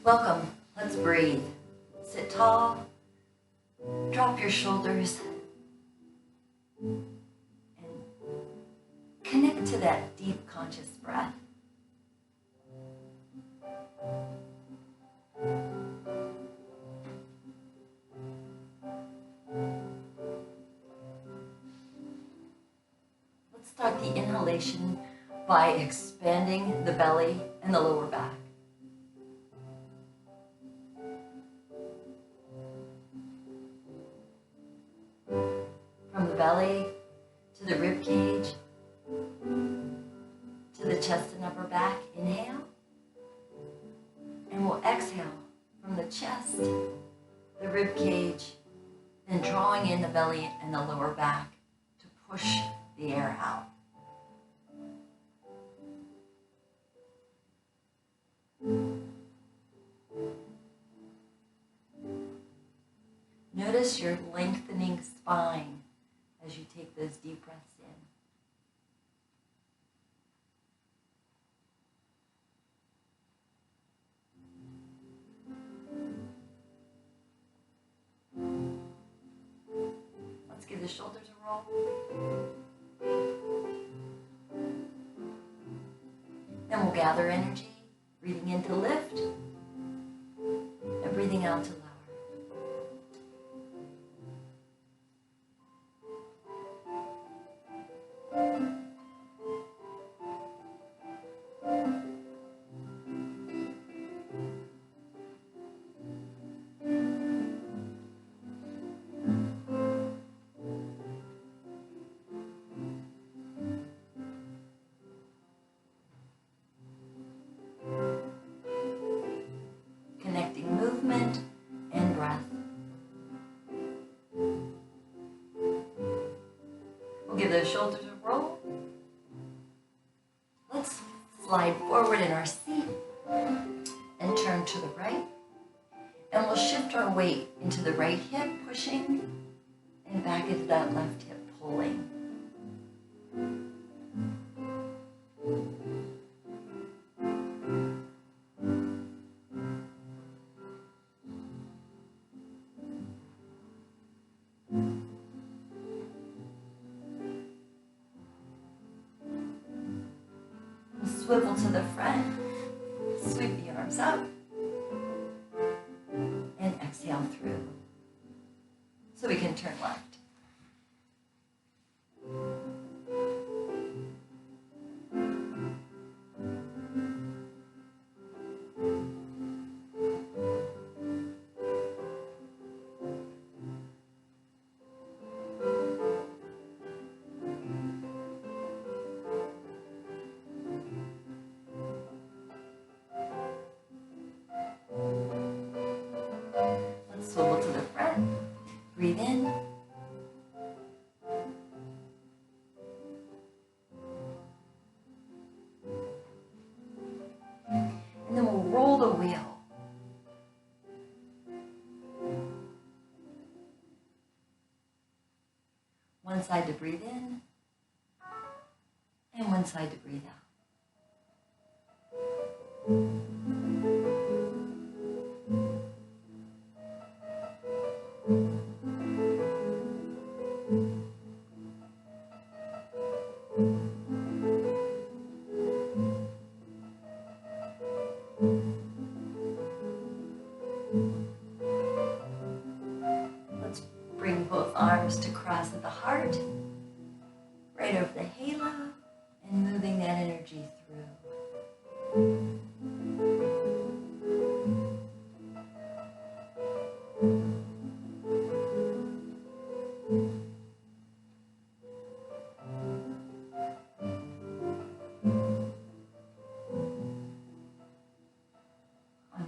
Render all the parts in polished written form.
Welcome. Let's breathe. Sit tall. Drop your shoulders. And connect to that deep conscious breath. Let's start the inhalation by expanding the belly and the lower back. From the belly to the rib cage, to the chest and upper back, inhale. And we'll exhale from the chest, the rib cage, then drawing in the belly and the lower back to push the air out. Notice your lengthening spine as you take those deep breaths in. Let's give the shoulders a roll. Then we'll gather energy, breathing in to lift and breathing out to lower. Connecting movement and breath. We'll give those shoulders a roll. Let's slide forward in our seat and turn to the right. And we'll shift our weight into the right hip, pushing, and back into that left hip, pulling. Swivel to the front, sweep the arms up, and exhale through. So we can turn left. Swivel to the front, breathe in, and then we'll roll the wheel. One side to breathe in, and one side to breathe out. Let's bring both arms to cross at the heart, right over the halo, and moving that energy through.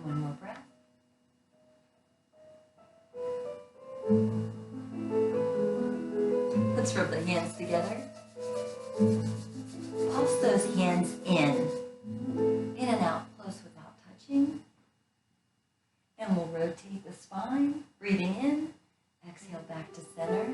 One more breath. Let's rub the hands together. Pulse those hands in and out, close without touching. And we'll rotate the spine, breathing in, exhale back to center.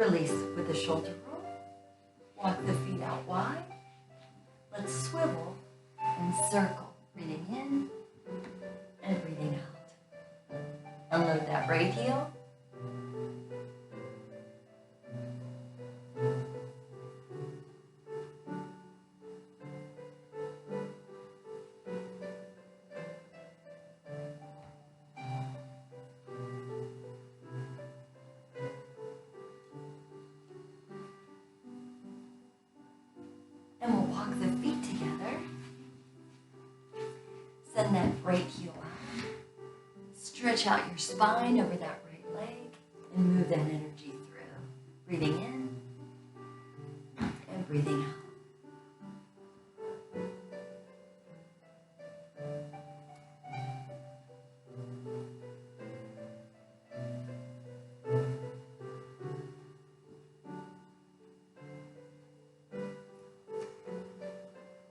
Release with a shoulder roll. Walk the feet out wide. Let's swivel and circle. Breathing in and breathing out. Unload that right heel. And we'll walk the feet together. Send that right heel out. Stretch out your spine over that right leg and move that energy through. Breathing in and breathing out.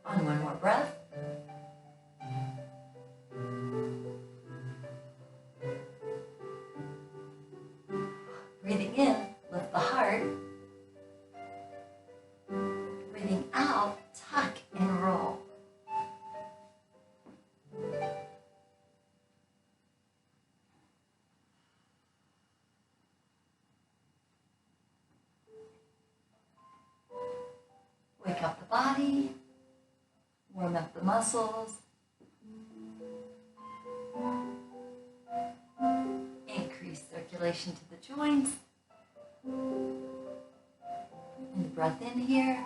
On one more breath. Breathing in, lift the heart. Breathing out, tuck and roll. Wake up the body. Warm up the muscles. Increase circulation to the joints. And the breath in here.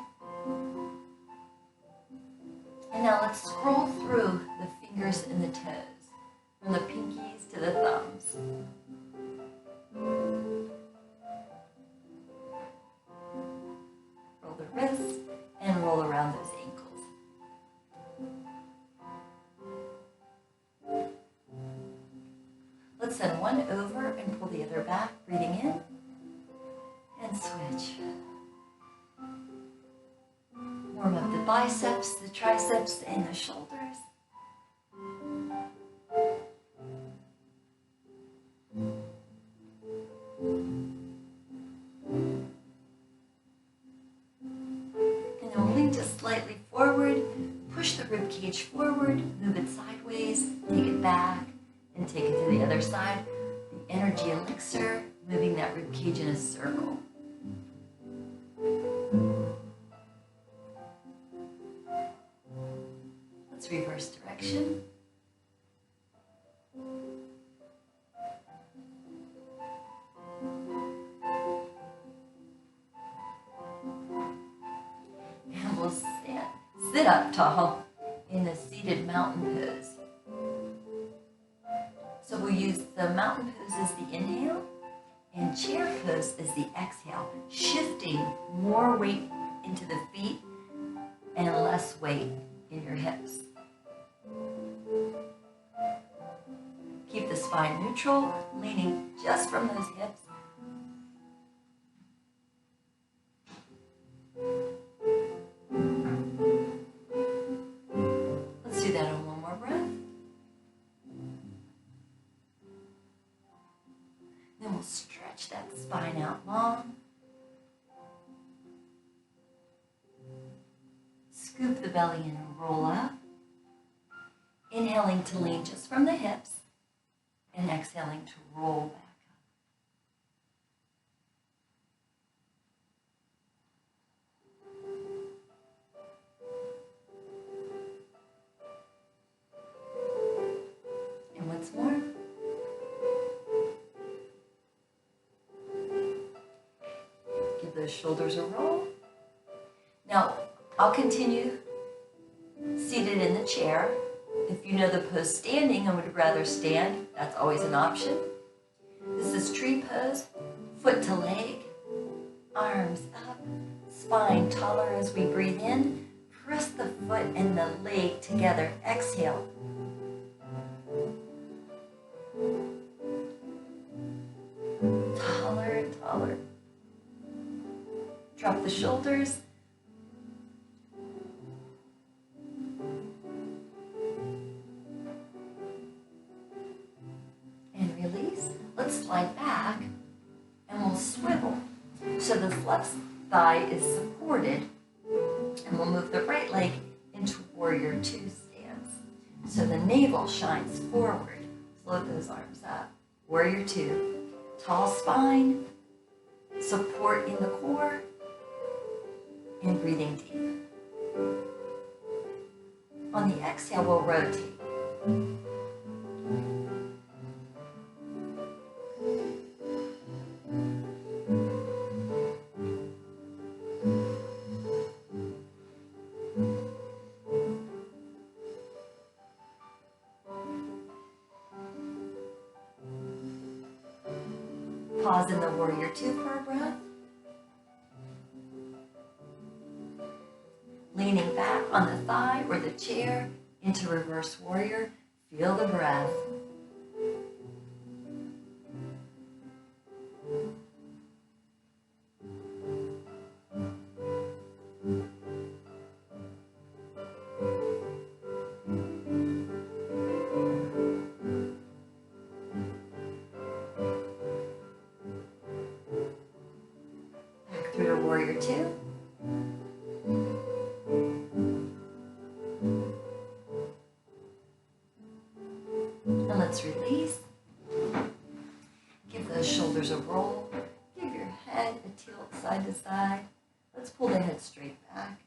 And now let's scroll through the fingers and the toes, from the pinkies to the thumbs. Roll the wrists and roll around those ankles. Let's send one over and pull the other back, breathing in and switch. Warm up the biceps, the triceps, and the shoulders. And then we'll lean just slightly forward, push the rib cage forward, move it sideways, take it back, and take it to the other side. The energy elixir, moving that rib cage in a circle. Let's reverse direction. And we'll sit up tall in a seated mountain pose. So we'll use the mountain pose as the inhale and chair pose as the exhale, shifting more weight into the feet and less weight in your hips. Keep the spine neutral, leaning just from those hips. Let's do that on one more breath. Then we'll stretch that spine out long. Scoop the belly in and roll up. Inhaling to lean just from the hips and exhaling to roll back up. And once more. Give those shoulders a roll. Now, I'll continue seated in the chair. If you know the pose standing and would rather stand, that's always an option. This is tree pose, foot to leg, arms up, spine taller as we breathe in. Press the foot and the leg together. Exhale. Taller and taller. Drop the shoulders. And release. Let's slide back and we'll swivel So the left thigh is supported, and we'll move the right leg into warrior two stance. So the navel shines forward. Float those arms up. Warrior two. Tall spine, support in the core, and breathing deep. On the exhale, we'll rotate. Pause in the warrior two for a breath. Leaning back on the thigh or the chair into reverse warrior. Feel the breath. Back through to warrior two. And let's release. Give those shoulders a roll. Give your head a tilt side to side. Let's pull the head straight back.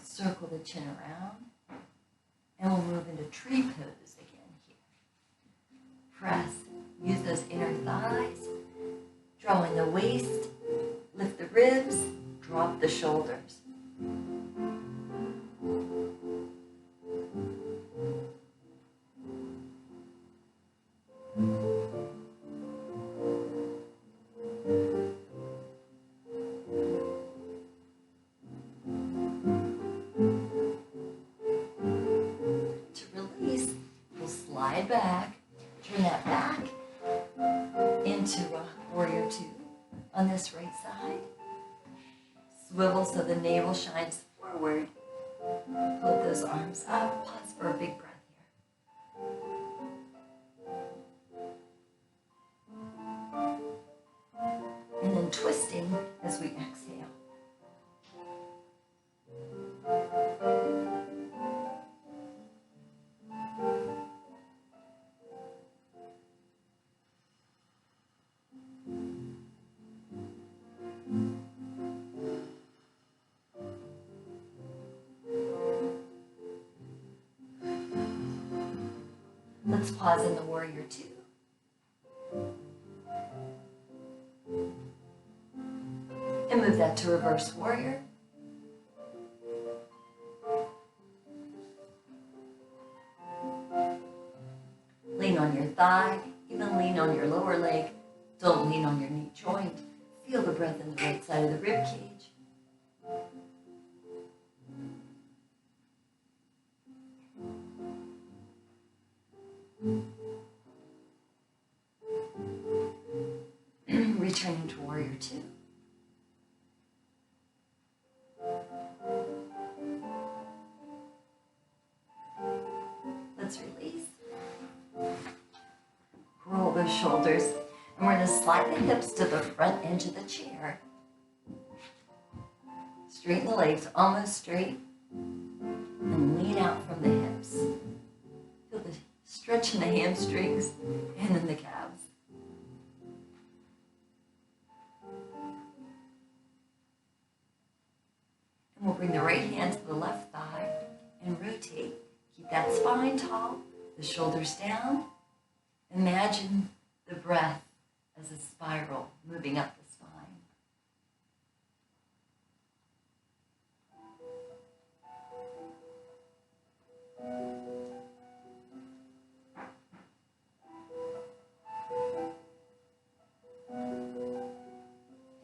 Circle the chin around. And we'll move into tree pose again here. Press. Use those inner thighs. Draw in the waist. Lift the ribs. Drop the shoulders. Slide back, turn that back into warrior two on this right side. Swivel so the navel shines forward. Float those arms up. Pause for a big breath here. And then twisting as we exhale. Let's pause in the warrior two. And move that to reverse warrior. Lean on your thigh, even lean on your lower leg. Don't lean on your knee joint. Feel the breath in the right side of the rib cage. Returning to warrior two. Let's release. Roll the shoulders, and we're going to slide the hips to the front edge of the chair. Straighten the legs almost straight, and lean out from the hips. Feel the stretch in the hamstrings and in the calves. And we'll bring the right hand to the left thigh and rotate. Keep that spine tall, the shoulders down. Imagine the breath as a spiral moving up the spine.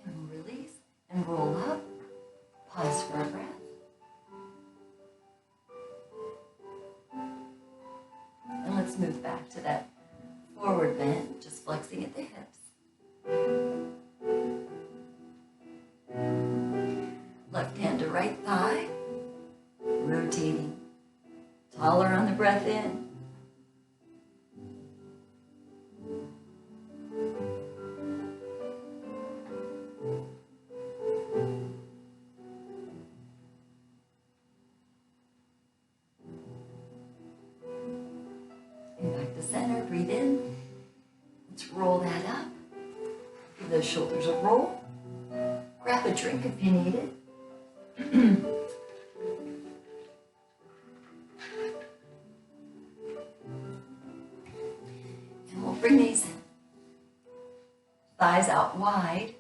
And we'll release and roll up. Pause for a breath. And let's move back to that forward bend, just flexing at the hips. Left hand to right thigh, rotating. Taller on the breath in. shoulders a roll. Grab a drink if you need it. And we'll bring these thighs out wide,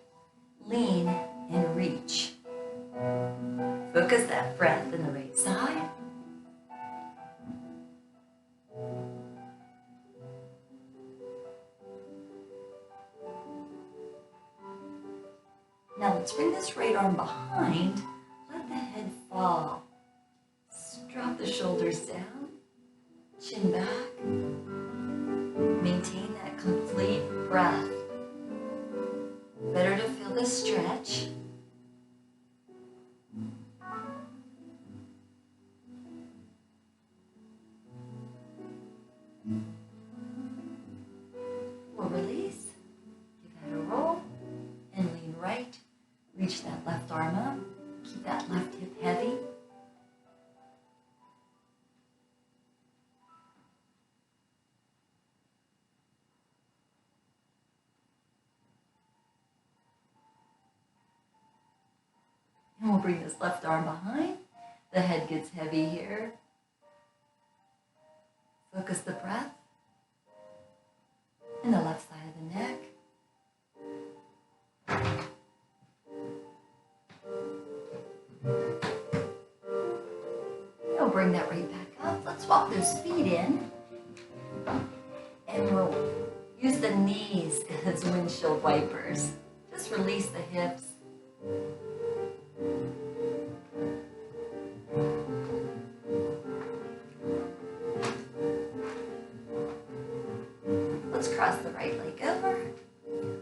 lean and reach. Focus that breath in the right side. Now let's bring this right arm behind. Let the head fall. Drop the shoulders down, chin back. Maintain that complete breath. Better to feel the stretch. We'll release. Give that a roll and lean right. Reach that left arm up. Keep that left hip heavy. And we'll bring this left arm behind. The head gets heavy here. Focus the breath in the left side of the neck. We'll bring that right back up. Let's walk those feet in. And we'll use the knees as windshield wipers. Just release the hips. Let's cross the right leg over.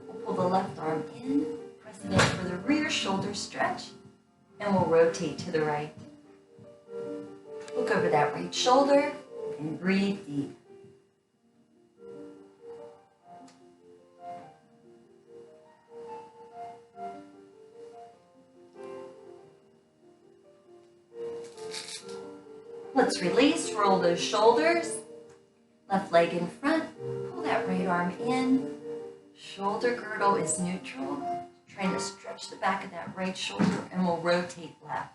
We'll pull the left arm in, press it in for the rear shoulder stretch, and we'll rotate to the right. Look over that right shoulder and breathe deep. Let's release, roll those shoulders. Left leg in front, pull that right arm in. Shoulder girdle is neutral. Trying to stretch the back of that right shoulder, and we'll rotate left.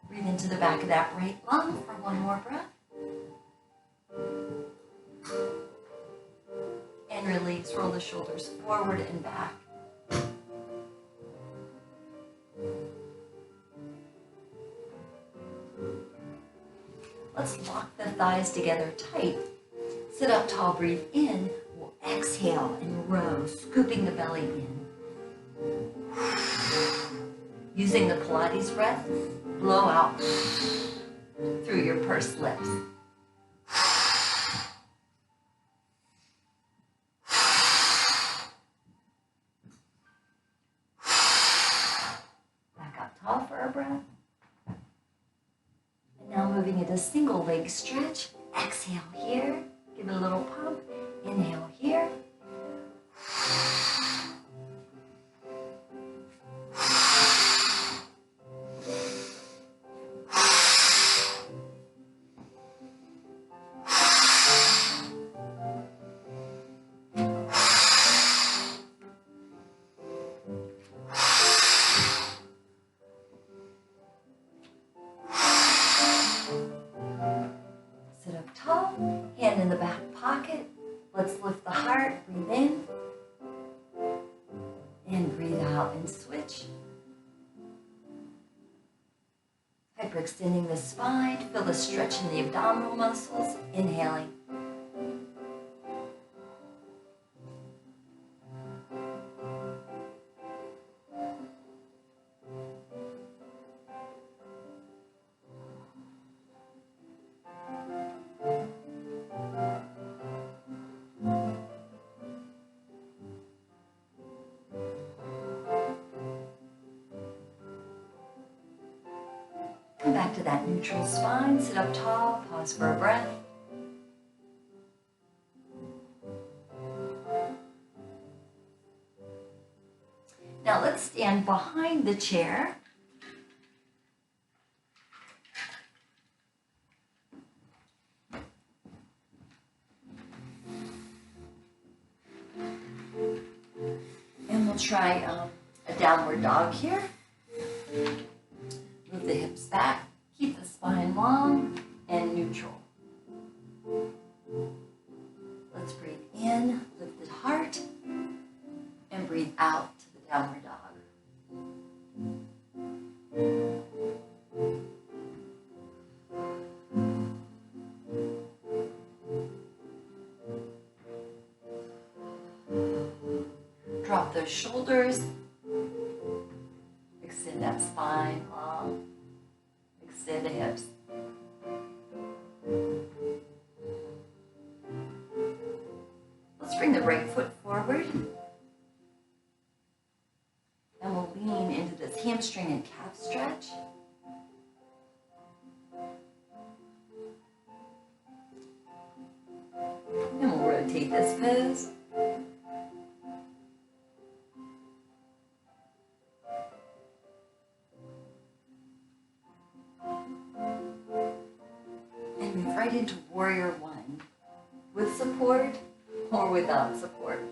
Breathe into the back of that right lung for one more breath. And release, roll the shoulders forward and back. Let's lock the thighs together tight. Sit up tall, breathe in. We'll exhale and row, scooping the belly in. Using the Pilates breath, blow out through your pursed lips. Back up tall for a breath. And now moving into single leg stretch. Exhale here. Give it a little pump. Inhale here. Sit up tall, hand in the back pocket. Let's lift the heart, breathe in. And breathe out and switch. Hyperextending the spine, feel the stretch in the abdominal muscles. Inhaling. Come back to that neutral spine, sit up tall, pause for a breath. Now let's stand behind the chair. try a downward dog here. Move the hips back, keep the spine long and neutral. Let's breathe in, lifted heart, and breathe out to the downward dog. Drop those shoulders. Extend that spine long. Extend the hips. Let's bring the right foot forward. And we'll lean into this hamstring and calf stretch. And we'll rotate this pose. And move right into warrior one, with support or without support.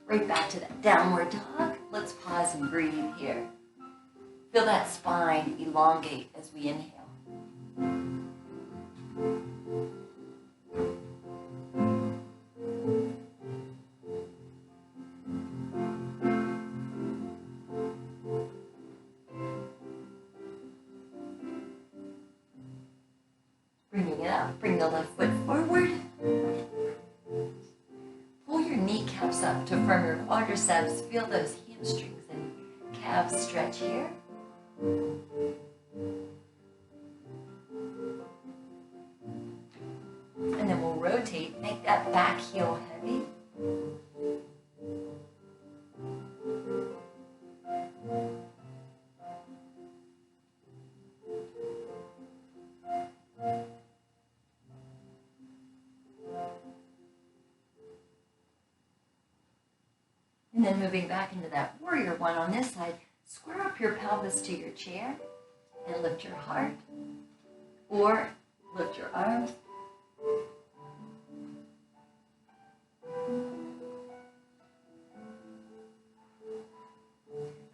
Right back to that downward dog. Let's pause and breathe here. Feel that spine elongate as we inhale. Bringing it up, bring the left foot forward. Pull your kneecaps up to firm your quadriceps. Feel those hamstrings and calves stretch here. And then we'll rotate, make that back heel heavy. And then moving back into that warrior one on this side, square up your pelvis to your chair and lift your heart or lift your arms.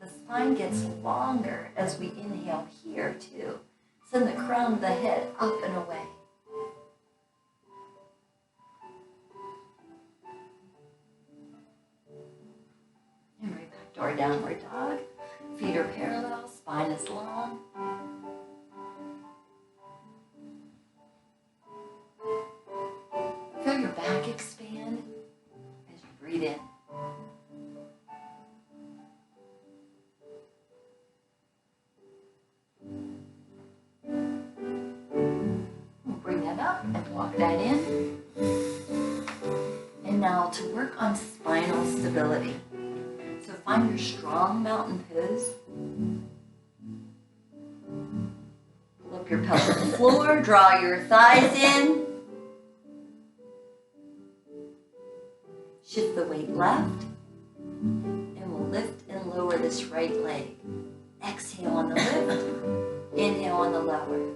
The spine gets longer as we inhale here too. Send the crown of the head up and away. And right back to our downward dog. Feet are parallel, spine is long. Feel your back expand as you breathe in. We'll bring that up and walk that in. And now to work on spinal stability. So find your strong mountain pose. Pull up your pelvic floor, draw your thighs in. Shift the weight left. And we'll lift and lower this right leg. Exhale on the lift, inhale on the lower.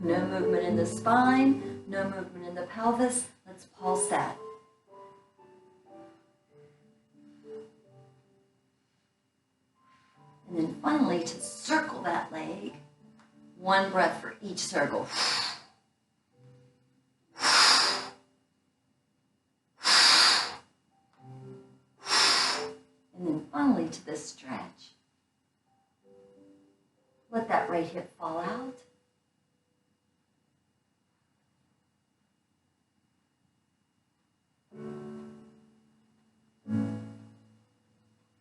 No movement in the spine, no movement in the pelvis. Let's pulse that. And then finally, to circle that leg, one breath for each circle. And then finally to the stretch. Let that right hip fall out.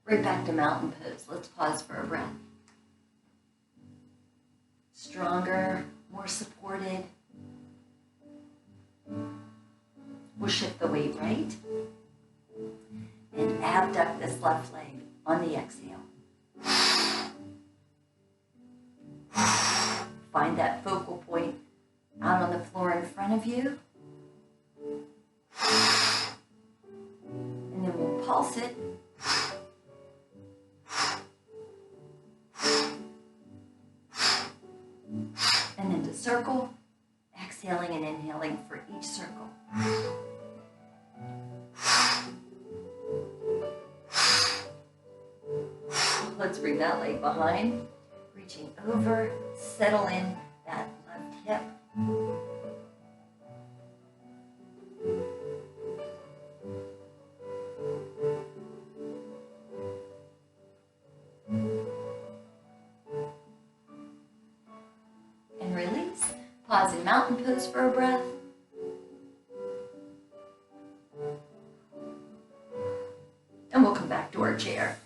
Right back to mountain pose. Let's pause for a breath. Stronger, more supported. We'll shift the weight right. And abduct this left leg on the exhale. Find that focal point out on the floor in front of it. And then to circle, exhaling and inhaling for each circle. Let's bring that leg behind, reaching over, settle in that left hip. And release. Pause in mountain pose for a breath. And we'll come back to our chair.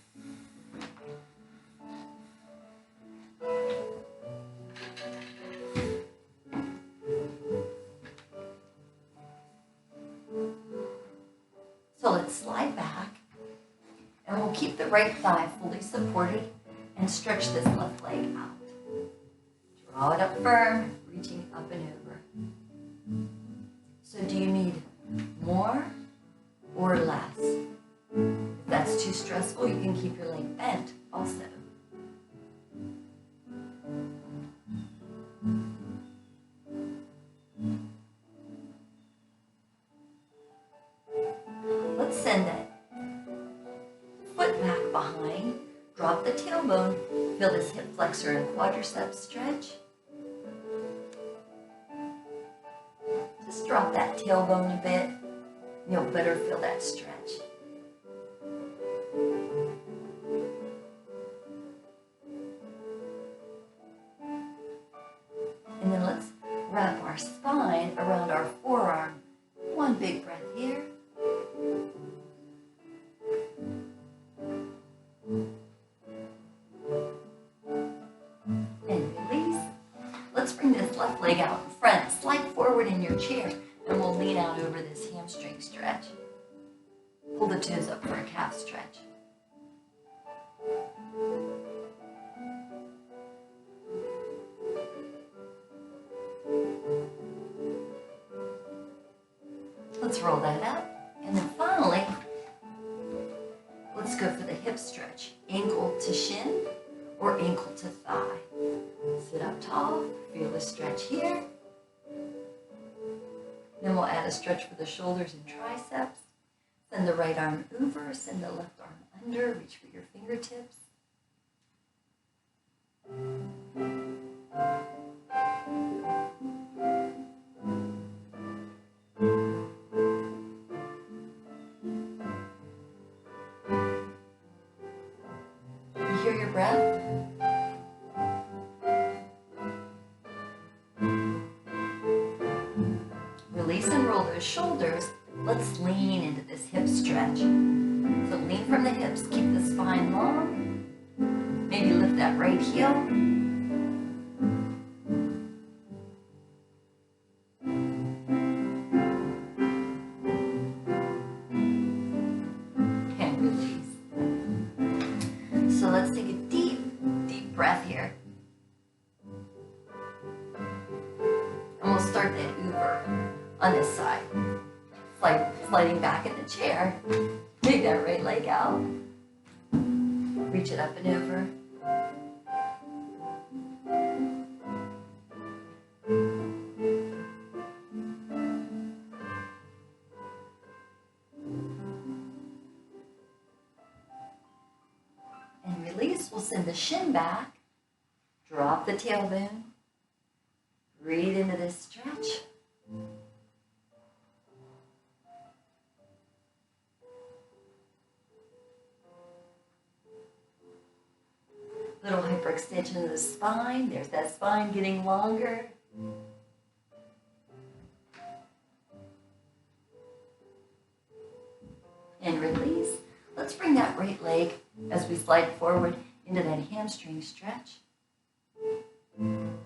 So let's slide back, and we'll keep the right thigh fully supported and stretch this left leg out. Draw it up firm, reaching up and over. So do you need more or less? If that's too stressful, you can keep your leg bent also. Let's send that foot back behind. Drop the tailbone. Feel this hip flexor and quadricep stretch. Just drop that tailbone a bit. You'll better feel that stretch. And then let's wrap our spine around our forearm. One big breath here. And release. Let's bring this left leg out in front. Slide forward in your chair, and we'll lean out over this hamstring stretch. Pull the toes up for a calf stretch. Let's roll that up. And then finally, let's go for the hip stretch. Ankle to shin or ankle to thigh. Sit up tall, feel the stretch here. Then we'll add a stretch for the shoulders and triceps. Send the right arm over, send the left arm under, reach for your fingertips. You hear your breath? Release and roll those shoulders. Let's lean into this hip stretch. So lean from the hips, keep the spine long. Maybe lift that right heel. And release. So let's take a deep, deep breath here. And we'll start that Uber on this side. Sliding back in the chair. Take that right leg out. Reach it up and over. And release. We'll send the shin back. Drop the tailbone. Breathe into this stretch. Little hyperextension of the spine. There's that spine getting longer. And release. Let's bring that right leg as we slide forward into that hamstring stretch. And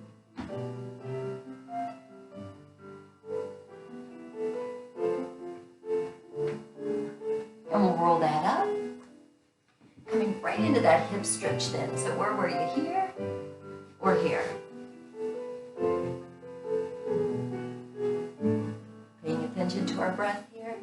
we'll roll that up. Coming right into that hip stretch then. So where were you, here or here? Paying attention to our breath here.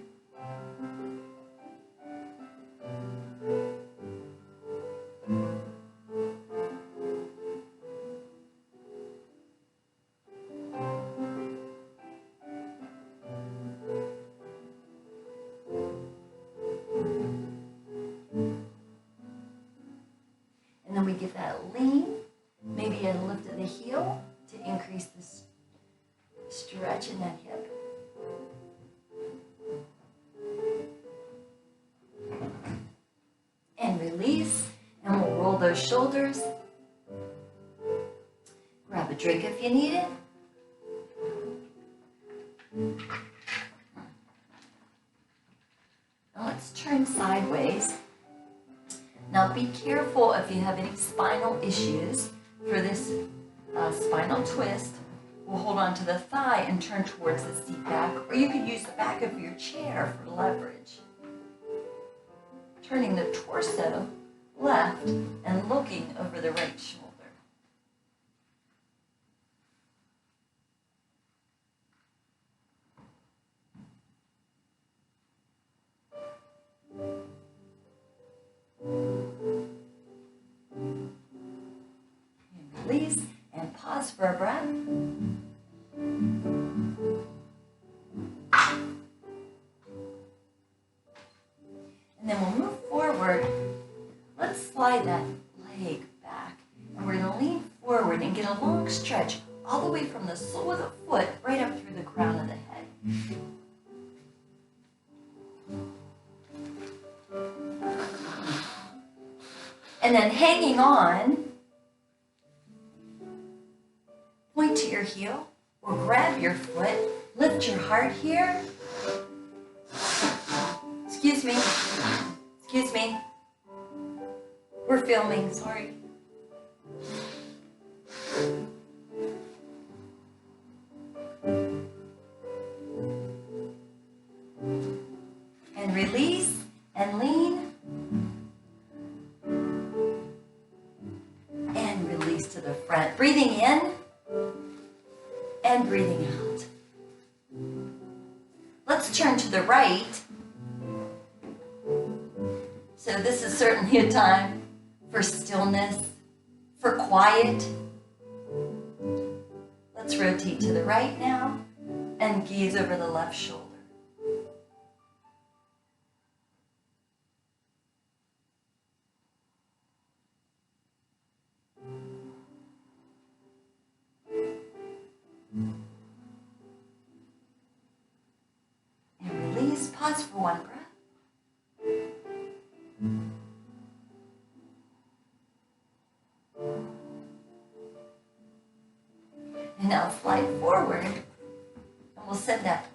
we give that a lean, maybe a lift of the heel to increase the stretch in that hip. And release, and we'll roll those shoulders. Grab a drink if you need it. Now let's turn sideways. Now be careful if you have any spinal issues. For this spinal twist, we'll hold on to the thigh and turn towards the seat back, or you could use the back of your chair for leverage. Turning the torso left and looking over the right shoulder. And release and pause for a breath. And then we'll move forward. Let's slide that leg back. And we're going to lean forward and get a long stretch all the way from the sole of the foot right up through the crown of the head. And then hanging on, point to your heel or grab your foot, lift your heart here. Excuse me. Excuse me. We're filming, sorry. And release and lean. And release to the front. Breathing in and breathing out. Let's turn to the right. So this is certainly a time for stillness, for quiet. Let's rotate to the right now and gaze over the left shoulder. And release, pause for one breath. And now slide forward, and we'll send that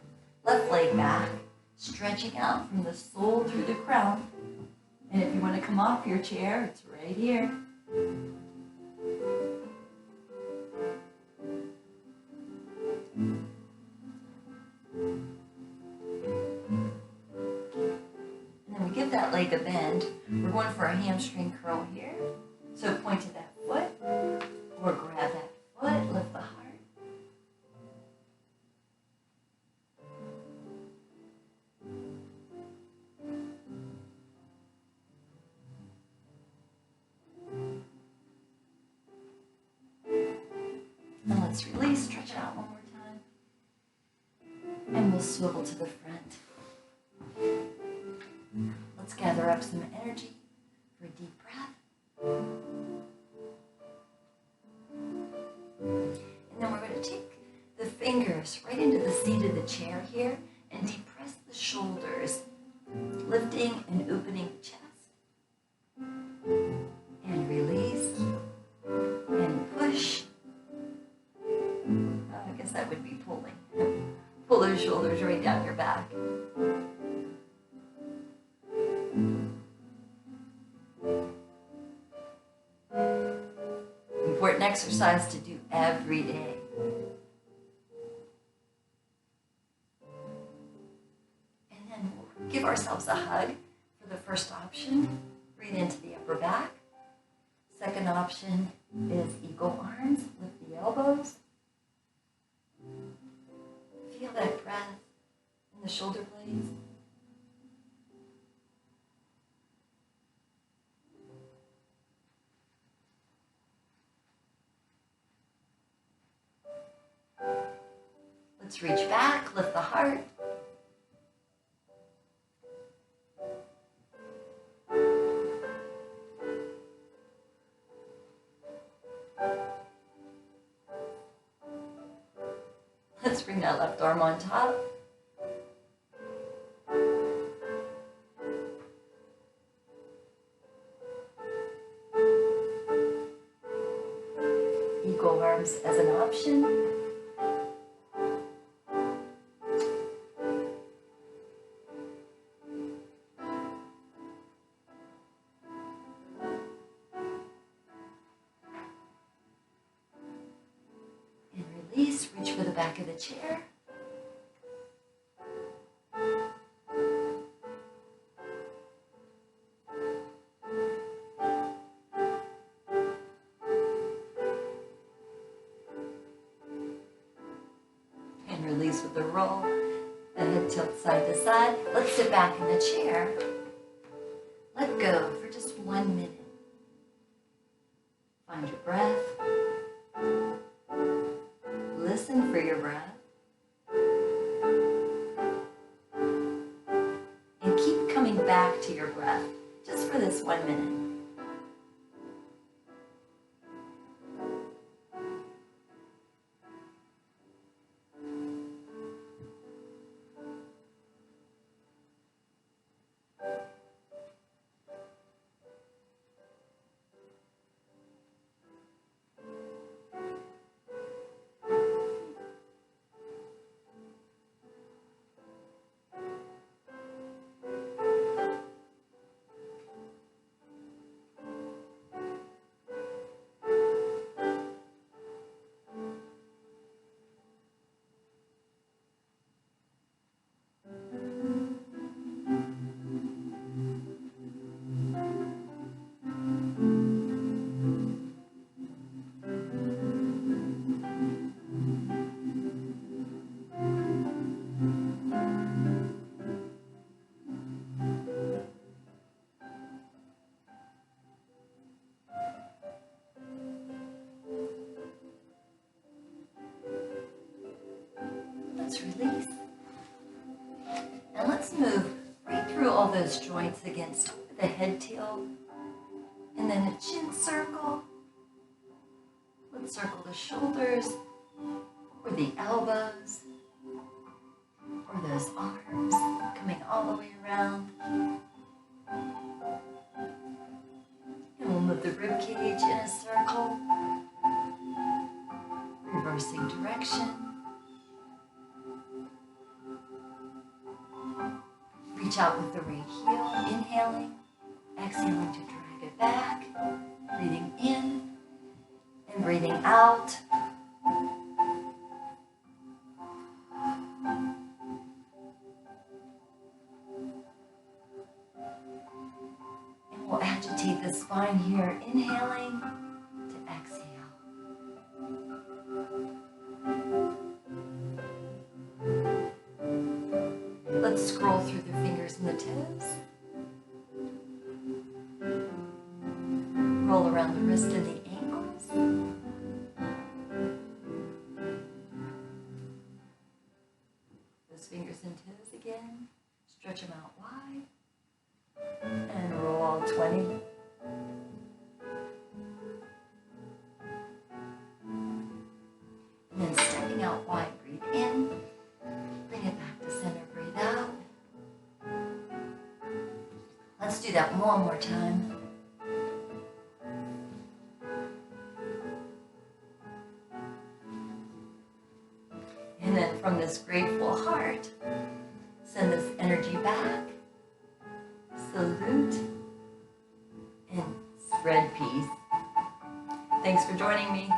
left leg back, stretching out from the sole through the crown. And if you want to come off your chair, it's right here. And then we give that leg a bend. We're going for a hamstring curl here. So point to that foot, or grab that foot, lift the heart. And let's release, stretch out one more time. And we'll swivel to the front. Let's gather up some energy for a deep breath. And then we're going to take the fingers right into the seat of the chair here and depress the shoulders, lifting and opening the chest. And release and push. I guess that would be pulling. Pull those shoulders right down your back. Important exercise to do every day. And then we'll give ourselves a hug for the first option. Breathe into the upper back. Second option is eagle arms. Lift the elbows. Feel that breath in the shoulder blades. Let's reach back, lift the heart. bring that left arm on top. Eagle arms as an option. And release, reach for the back of the chair. And release with the roll. The head tilts side to side. Let's sit back in the chair. Let go for just 1 minute. Find your breath. Listen for your breath. And keep coming back to your breath just for this 1 minute. Let's release. And let's move right through all those joints again. Start with the head tilt and then a chin circle. Let's circle the shoulders or the elbows or those arms coming all the way around. And we'll move the rib cage in a circle, reversing direction. Reach out with the right heel, inhaling, exhaling to drag it back, breathing in and breathing out. And we'll agitate the spine here, inhaling to exhale. Let's scroll through the fingers and the toes. Roll around the wrist and the ankles. Those fingers and toes again. Stretch them out wide. And roll all 20. And then stepping out wide, breathe in. Bring it back to center, breathe out. Let's do that one more time. And then from this grateful heart, send this energy back. Salute and spread peace. Thanks for joining me.